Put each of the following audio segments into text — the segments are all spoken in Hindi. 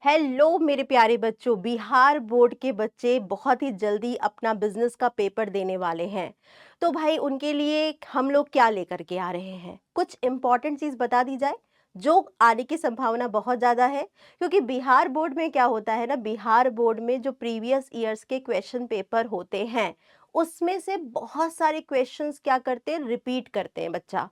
हेलो मेरे प्यारे बच्चों, बिहार बोर्ड के बच्चे बहुत ही जल्दी अपना बिजनेस का पेपर देने वाले हैं। तो भाई उनके लिए हम लोग क्या लेकर के आ रहे हैं, कुछ इम्पोर्टेंट चीज़ बता दी जाए जो आने की संभावना बहुत ज़्यादा है। क्योंकि बिहार बोर्ड में क्या होता है ना, बिहार बोर्ड में जो प्रीवियस ईयर्स के क्वेश्चन पेपर होते हैं उसमें से बहुत सारे क्वेश्चंस क्या करते हैं, रिपीट करते हैं बच्चा।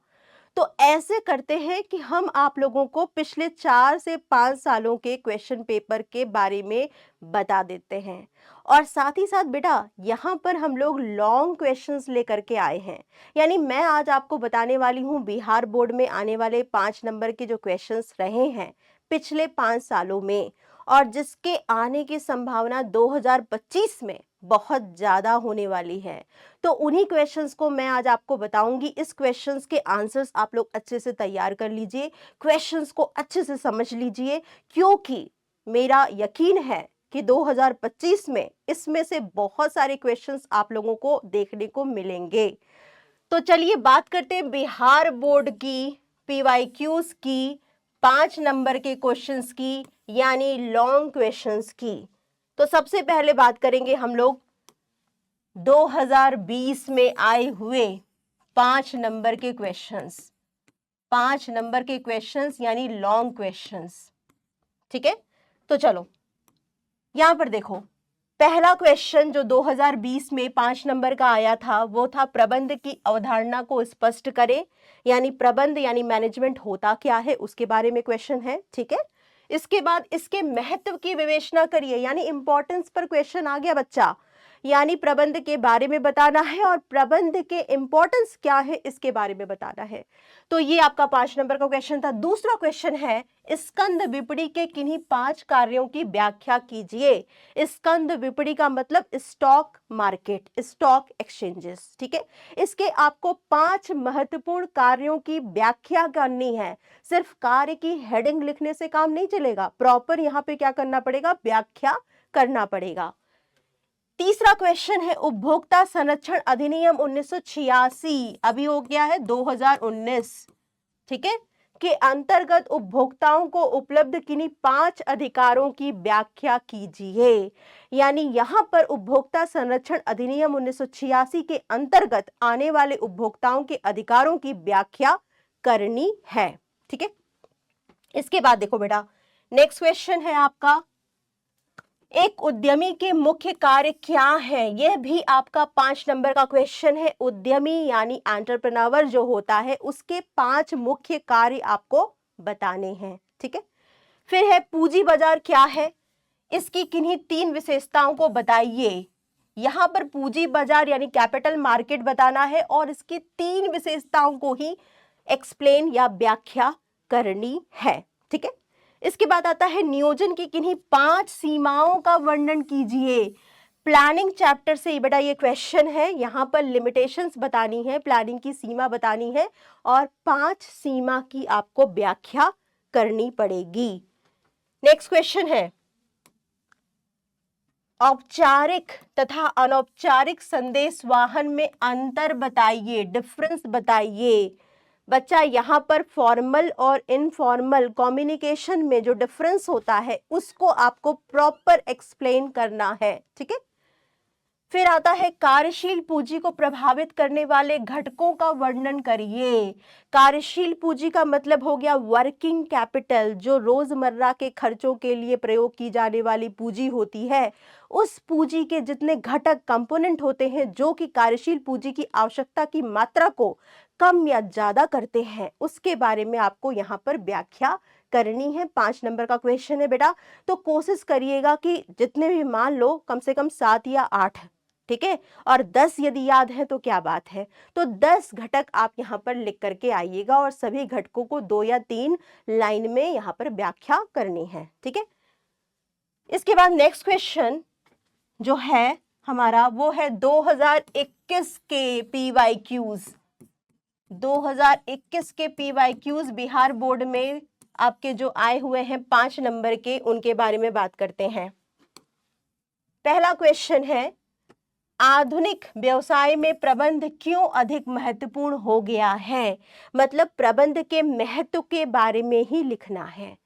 तो ऐसे करते हैं कि हम आप लोगों को पिछले 4 से 5 सालों के क्वेश्चन पेपर के बारे में बता देते हैं। और साथ ही साथ बेटा यहाँ पर हम लोग लॉन्ग क्वेश्चंस लेकर के आए हैं। यानी मैं आज आपको बताने वाली हूँ बिहार बोर्ड में आने वाले 5 नंबर के जो क्वेश्चंस रहे हैं पिछले 5 सालों में, और जिसके आने की संभावना 2025 में बहुत ज़्यादा होने वाली है। तो उन्हीं क्वेश्चंस को मैं आज आपको बताऊंगी। इस क्वेश्चंस के आंसर्स आप लोग अच्छे से तैयार कर लीजिए, क्वेश्चंस को अच्छे से समझ लीजिए, क्योंकि मेरा यकीन है कि 2025 में इसमें से बहुत सारे क्वेश्चंस आप लोगों को देखने को मिलेंगे। तो चलिए बात करते हैं बिहार बोर्ड की पीवाईक्यूज की, 5 नंबर के क्वेश्चंस की, यानी लॉन्ग क्वेश्चंस की। तो सबसे पहले बात करेंगे हम लोग 2020 में आए हुए 5 नंबर के क्वेश्चंस, 5 नंबर के क्वेश्चंस यानी लॉन्ग क्वेश्चंस। ठीक है, तो चलो यहां पर देखो, पहला क्वेश्चन जो 2020 में 5 नंबर का आया था वो था प्रबंध की अवधारणा को स्पष्ट करें। यानी प्रबंध यानी मैनेजमेंट होता क्या है उसके बारे में क्वेश्चन है। ठीक है, इसके बाद इसके महत्व की विवेचना करिए, यानी इंपॉर्टेंस पर क्वेश्चन आ गया बच्चा। यानी प्रबंध के बारे में बताना है और प्रबंध के इंपॉर्टेंस क्या है इसके बारे में बताना है। तो ये आपका 5 नंबर का क्वेश्चन था। दूसरा क्वेश्चन है स्कंद विपणी के किन्हीं 5 कार्यों की व्याख्या कीजिए। स्कंद विपणी का मतलब स्टॉक मार्केट, स्टॉक एक्सचेंजेस। ठीक है, इसके आपको 5 महत्वपूर्ण कार्यों की व्याख्या करनी है। सिर्फ कार्य की हेडिंग लिखने से काम नहीं चलेगा, प्रॉपर यहाँ पे क्या करना पड़ेगा, व्याख्या करना पड़ेगा। तीसरा क्वेश्चन है उपभोक्ता संरक्षण अधिनियम 1986, अभी हो गया है 2019, ठीक है, के अंतर्गत उपभोक्ताओं को उपलब्ध किन्हीं 5 अधिकारों की व्याख्या कीजिए। यानी यहां पर उपभोक्ता संरक्षण अधिनियम 1986 के अंतर्गत आने वाले उपभोक्ताओं के अधिकारों की व्याख्या करनी है। ठीक है, इसके बाद देखो बेटा, नेक्स्ट क्वेश्चन है आपका एक उद्यमी के मुख्य कार्य क्या है। यह भी आपका 5 नंबर का क्वेश्चन है। उद्यमी यानी एंटरप्रेन्योर जो होता है उसके 5 मुख्य कार्य आपको बताने हैं। ठीक है, फिर है पूंजी बाजार क्या है, इसकी किन्हीं 3 विशेषताओं को बताइए। यहां पर पूंजी बाजार यानी कैपिटल मार्केट बताना है और इसकी 3 विशेषताओं को ही एक्सप्लेन या व्याख्या करनी है। ठीक है, इसके बाद आता है नियोजन की किन्हीं 5 सीमाओं का वर्णन कीजिए। प्लानिंग चैप्टर से बेटा ये क्वेश्चन है, यहां पर लिमिटेशंस बतानी है, प्लानिंग की सीमा बतानी है और 5 सीमा की आपको व्याख्या करनी पड़ेगी। नेक्स्ट क्वेश्चन है औपचारिक तथा अनौपचारिक संदेशवाहन में अंतर बताइए, डिफरेंस बताइए। बच्चा यहाँ पर फॉर्मल और इनफॉर्मल कम्युनिकेशन में जो डिफरेंस होता है उसको आपको प्रॉपर एक्सप्लेन करना है। ठीक है, फिर आता है कार्यशील पूंजी को प्रभावित करने वाले घटकों का वर्णन करिए। कार्यशील पूंजी का मतलब हो गया वर्किंग कैपिटल, जो रोजमर्रा के खर्चों के लिए प्रयोग की जाने वाली पूंजी होती है। उस पूंजी के जितने घटक कंपोनेंट होते हैं जो कि कार्यशील पूंजी की आवश्यकता की मात्रा को कम या ज्यादा करते हैं, उसके बारे में आपको यहाँ पर व्याख्या करनी है। 5 नंबर का क्वेश्चन है बेटा, तो कोशिश करिएगा कि जितने भी, मान लो कम से कम 7 या 8, ठीक है, और 10 यदि याद है तो क्या बात है। तो 10 घटक आप यहाँ पर लिख करके आइएगा और सभी घटकों को 2 या 3 लाइन में यहाँ पर व्याख्या करनी है। ठीक है, इसके बाद नेक्स्ट क्वेश्चन जो है हमारा वो है 2021 के पीवाईक्यूज। 2021 के पीवाईक्यूज बिहार बोर्ड में आपके जो आए हुए हैं 5 नंबर के, उनके बारे में बात करते हैं। पहला क्वेश्चन है आधुनिक व्यवसाय में प्रबंध क्यों अधिक महत्वपूर्ण हो गया है। मतलब प्रबंध के महत्व के बारे में ही लिखना है।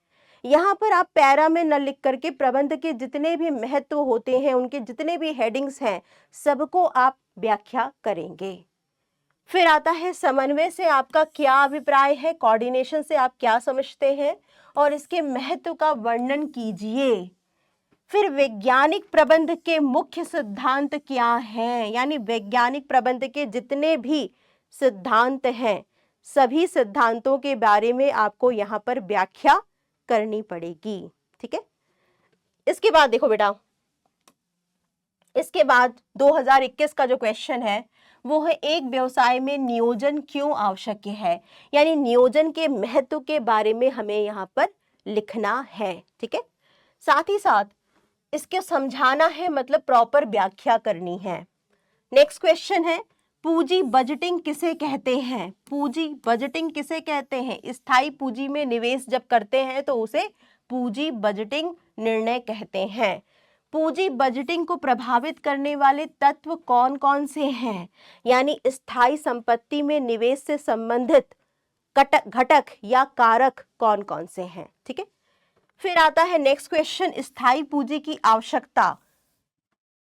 यहाँ पर आप पैरा में न लिख करके प्रबंध के जितने भी महत्व होते हैं, उनके जितने भी हेडिंग्स हैं, सबको आप व्याख्या करेंगे। फिर आता है समन्वय से आपका क्या अभिप्राय है, कोऑर्डिनेशन से आप क्या समझते हैं और इसके महत्व का वर्णन कीजिए। फिर वैज्ञानिक प्रबंध के मुख्य सिद्धांत क्या हैं, यानी वैज्ञानिक प्रबंध के जितने भी सिद्धांत हैं, सभी सिद्धांतों के बारे में आपको यहाँ पर व्याख्या करनी पड़ेगी। ठीक है, इसके बाद देखो बेटा, इसके बाद 2021 का जो क्वेश्चन है वो है एक व्यवसाय में नियोजन क्यों आवश्यक है, यानी नियोजन के महत्व के बारे में हमें यहाँ पर लिखना है। ठीक है, साथ ही साथ इसके समझाना है, मतलब प्रॉपर व्याख्या करनी है। नेक्स्ट क्वेश्चन है पूंजी बजटिंग किसे कहते हैं। पूंजी बजटिंग किसे कहते हैं? स्थायी पूंजी में निवेश जब करते हैं तो उसे पूंजी बजटिंग निर्णय कहते हैं। पूंजी बजटिंग को प्रभावित करने वाले तत्व कौन कौन से हैं, यानी स्थायी संपत्ति में निवेश से संबंधित घटक या कारक कौन कौन से हैं। ठीक है, फिर आता है नेक्स्ट क्वेश्चन, स्थायी पूंजी की आवश्यकता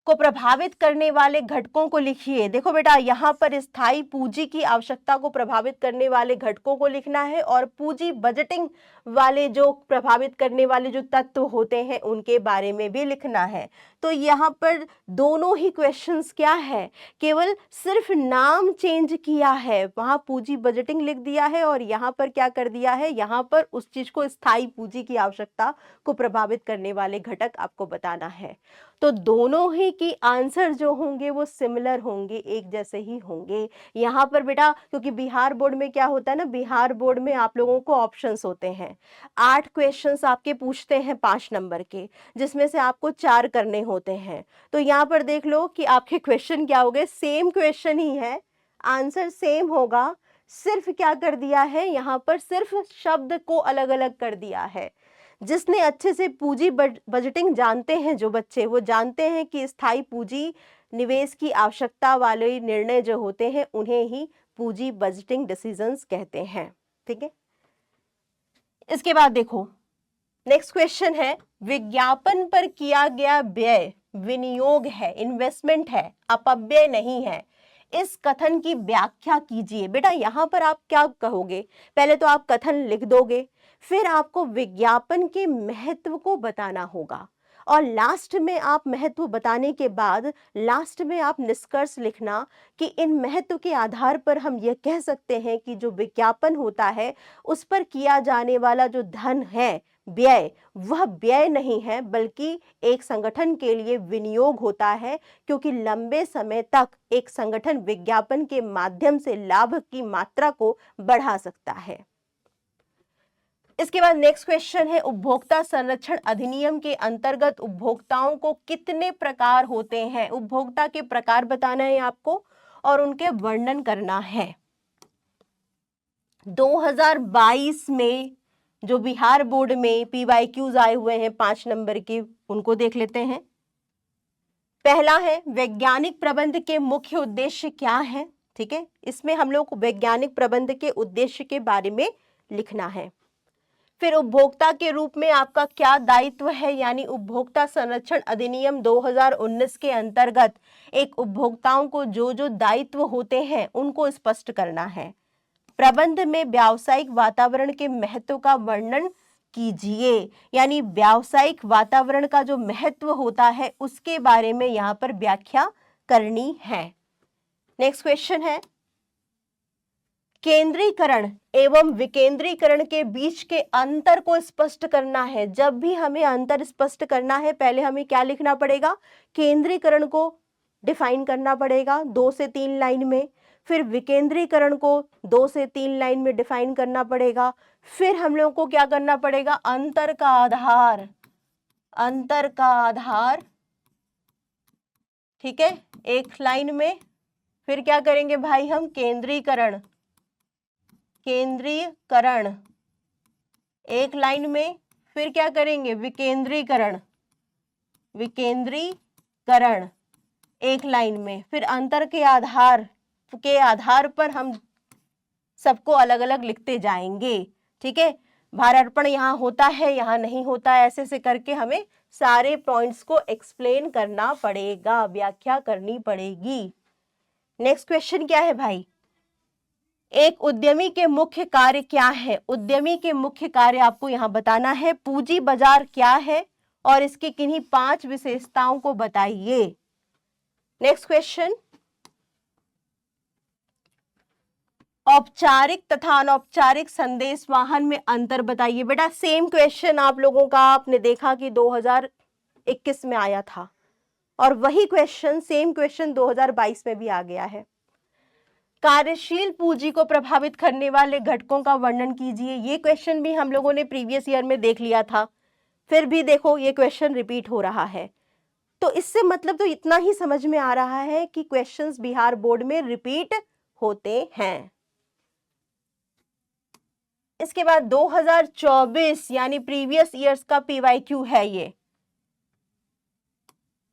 को प्रभावित करने वाले घटकों को लिखिए। देखो बेटा, यहाँ पर स्थायी पूंजी की आवश्यकता को प्रभावित करने वाले घटकों को लिखना है और पूंजी बजटिंग वाले जो प्रभावित करने वाले जो तत्व होते हैं उनके बारे में भी लिखना है। तो यहाँ पर दोनों ही क्वेश्चंस क्या है, केवल सिर्फ नाम चेंज किया है, वहाँ पूंजी बजटिंग लिख दिया है और यहाँ पर क्या कर दिया है, यहाँ पर उस चीज को स्थायी पूंजी की आवश्यकता को प्रभावित करने वाले घटक आपको बताना है। तो दोनों ही की आंसर जो होंगे वो सिमिलर होंगे, एक जैसे ही होंगे। यहाँ पर बेटा क्योंकि बिहार बोर्ड में क्या होता है ना, बिहार बोर्ड में आप लोगों को ऑप्शंस होते हैं, 8 क्वेश्चंस आपके पूछते हैं 5 नंबर के, जिसमें से आपको 4 करने होते हैं। तो यहाँ पर देख लो कि आपके क्वेश्चन क्या हो गए, सेम क्वेश्चन ही है, आंसर सेम होगा, सिर्फ क्या कर दिया है यहाँ पर, सिर्फ शब्द को अलग अलग कर दिया है। जिसने अच्छे से पूंजी बजटिंग जानते हैं जो बच्चे, वो जानते हैं कि स्थायी पूंजी निवेश की आवश्यकता वाले निर्णय जो होते हैं उन्हें ही पूंजी बजटिंग डिसीजंस कहते हैं। ठीक है, इसके बाद देखो नेक्स्ट क्वेश्चन है विज्ञापन पर किया गया व्यय विनियोग है, इन्वेस्टमेंट है, अपव्यय नहीं है, इस कथन की व्याख्या कीजिए। बेटा यहाँ पर आप क्या कहोगे, पहले तो आप कथन लिख दोगे, फिर आपको विज्ञापन के महत्व को बताना होगा और लास्ट में आप महत्व बताने के बाद लास्ट में आप निष्कर्ष लिखना कि इन महत्व के आधार पर हम यह कह सकते हैं कि जो विज्ञापन होता है उस पर किया जाने वाला जो धन है, व्यय, वह व्यय नहीं है बल्कि एक संगठन के लिए विनियोग होता है, क्योंकि लंबे समय तक एक संगठन विज्ञापन के माध्यम से लाभ की मात्रा को बढ़ा सकता है। इसके बाद नेक्स्ट क्वेश्चन है उपभोक्ता संरक्षण अधिनियम के अंतर्गत उपभोक्ताओं को कितने प्रकार होते हैं। उपभोक्ता के प्रकार बताना है आपको और उनके वर्णन करना है। 2022 में जो बिहार बोर्ड में PYQs आए हुए हैं 5 नंबर के, उनको देख लेते हैं। पहला है वैज्ञानिक प्रबंध के मुख्य उद्देश्य क्या है। ठीक है, इसमें हम लोग वैज्ञानिक प्रबंध के उद्देश्य के बारे में लिखना है। फिर उपभोक्ता के रूप में आपका क्या दायित्व है, यानी उपभोक्ता संरक्षण अधिनियम 2019 के अंतर्गत एक उपभोक्ताओं को जो जो दायित्व होते हैं उनको स्पष्ट करना है। प्रबंध में व्यावसायिक वातावरण के महत्व का वर्णन कीजिए, यानी व्यावसायिक वातावरण का जो महत्व होता है उसके बारे में यहाँ पर व्याख्या करनी है। नेक्स्ट क्वेश्चन है केंद्रीकरण एवं विकेंद्रीकरण के बीच के अंतर को स्पष्ट करना है। जब भी हमें अंतर स्पष्ट करना है पहले हमें क्या लिखना पड़ेगा, केंद्रीकरण को डिफाइन करना पड़ेगा 2 से 3 लाइन में, फिर विकेंद्रीकरण को 2 से 3 लाइन में डिफाइन करना पड़ेगा, फिर हम लोगों को क्या करना पड़ेगा, अंतर का आधार, अंतर का आधार, ठीक है, 1 लाइन में, फिर क्या करेंगे भाई हम, केंद्रीकरण, केंद्रीकरण 1 लाइन में, फिर क्या करेंगे, विकेंद्रीकरण, विकेंद्रीकरण 1 लाइन में, फिर अंतर के आधार पर हम सबको अलग अलग लिखते जाएंगे। ठीक है, भारार्पण यहाँ होता है, यहाँ नहीं होता है, ऐसे ऐसे करके हमें सारे पॉइंट्स को एक्सप्लेन करना पड़ेगा, व्याख्या करनी पड़ेगी। नेक्स्ट क्वेश्चन क्या है भाई, एक उद्यमी के मुख्य कार्य क्या है? उद्यमी के मुख्य कार्य आपको यहां बताना है। पूंजी बाजार क्या है और इसकी किन्हीं 5 विशेषताओं को बताइए। नेक्स्ट क्वेश्चन, औपचारिक तथा अनौपचारिक संदेश वाहन में अंतर बताइए। बेटा सेम क्वेश्चन आप लोगों का आपने देखा कि 2021 में आया था और वही क्वेश्चन सेम क्वेश्चन 2022 में भी आ गया है। कार्यशील पूंजी को प्रभावित करने वाले घटकों का वर्णन कीजिए। ये क्वेश्चन भी हम लोगों ने प्रीवियस ईयर में देख लिया था, फिर भी देखो ये क्वेश्चन रिपीट हो रहा है। तो इससे मतलब तो इतना ही समझ में आ रहा है कि क्वेश्चंस बिहार बोर्ड में रिपीट होते हैं। इसके बाद 2024 यानी प्रीवियस ईयर्स का पीवाईक्यू है ये।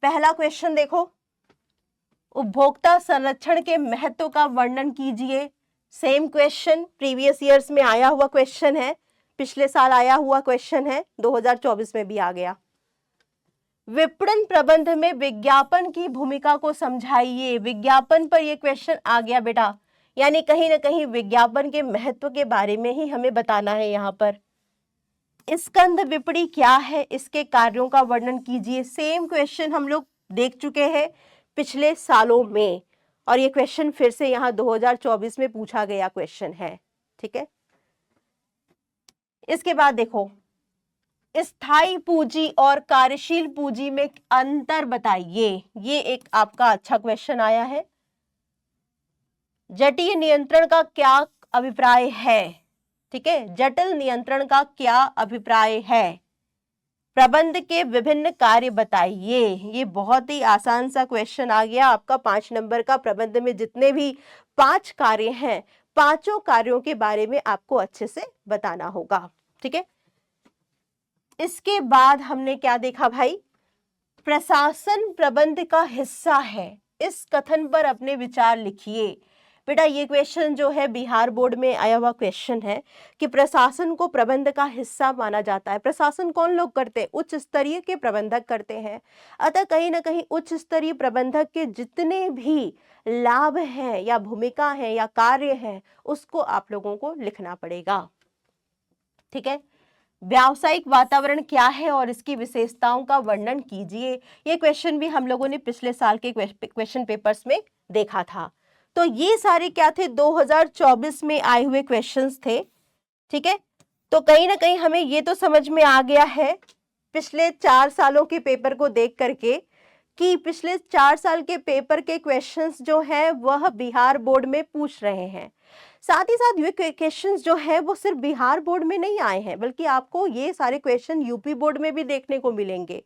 पहला क्वेश्चन देखो, उपभोक्ता संरक्षण के महत्व का वर्णन कीजिए। सेम क्वेश्चन प्रीवियस ईयर्स में आया हुआ क्वेश्चन है, पिछले साल आया हुआ क्वेश्चन है, 2024 में भी आ गया। विपणन प्रबंध में विज्ञापन की भूमिका को समझाइए। विज्ञापन पर यह क्वेश्चन आ गया बेटा, यानी कहीं ना कहीं विज्ञापन के महत्व के बारे में ही हमें बताना है। यहाँ पर स्कंद विपणी क्या है, इसके कार्यों का वर्णन कीजिए। सेम क्वेश्चन हम लोग देख चुके हैं पिछले सालों में और ये क्वेश्चन फिर से यहाँ 2024 में पूछा गया क्वेश्चन है। ठीक है, इसके बाद देखो, स्थायी पूंजी और कार्यशील पूंजी में अंतर बताइए। ये एक आपका अच्छा क्वेश्चन आया है। जटिल नियंत्रण का क्या अभिप्राय है? ठीक है, जटिल नियंत्रण का क्या अभिप्राय है? प्रबंध के विभिन्न कार्य बताइए। ये बहुत ही आसान सा क्वेश्चन आ गया आपका 5 नंबर का। प्रबंध में जितने भी 5 कार्य हैं, पांचों कार्यों के बारे में आपको अच्छे से बताना होगा। ठीक है, इसके बाद हमने क्या देखा भाई, प्रशासन प्रबंध का हिस्सा है। इस कथन पर अपने विचार लिखिए। बेटा ये क्वेश्चन जो है बिहार बोर्ड में आया हुआ क्वेश्चन है कि प्रशासन को प्रबंध का हिस्सा माना जाता है। प्रशासन कौन लोग करते हैं? उच्च स्तरीय के प्रबंधक करते हैं। अतः कहीं ना कहीं उच्च स्तरीय प्रबंधक के जितने भी लाभ हैं या भूमिका है या कार्य है, उसको आप लोगों को लिखना पड़ेगा। ठीक है, व्यावसायिक वातावरण क्या है और इसकी विशेषताओं का वर्णन कीजिए। ये क्वेश्चन भी हम लोगों ने पिछले साल के क्वेश्चन पेपर्स में देखा था। तो ये सारे क्या थे, 2024 में आए हुए क्वेश्चंस थे। ठीक है, तो कहीं ना कहीं हमें ये तो समझ में आ गया है पिछले 4 सालों के पेपर को देख करके कि पिछले 4 साल के पेपर के क्वेश्चंस जो हैं वह बिहार बोर्ड में पूछ रहे हैं। साथ ही साथ ये क्वेश्चंस जो है वो सिर्फ बिहार बोर्ड में नहीं आए हैं, बल्कि आपको ये सारे क्वेश्चन यूपी बोर्ड में भी देखने को मिलेंगे,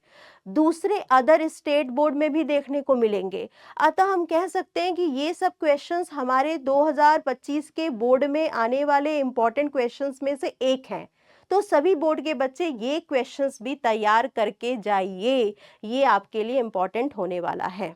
दूसरे अदर स्टेट बोर्ड में भी देखने को मिलेंगे। अतः हम कह सकते हैं कि ये सब क्वेश्चंस हमारे 2025 के बोर्ड में आने वाले इंपॉर्टेंट क्वेश्चंस में से एक हैं। तो सभी बोर्ड के बच्चे ये क्वेश्चंस भी तैयार करके जाइए, ये आपके लिए इंपॉर्टेंट होने वाला है।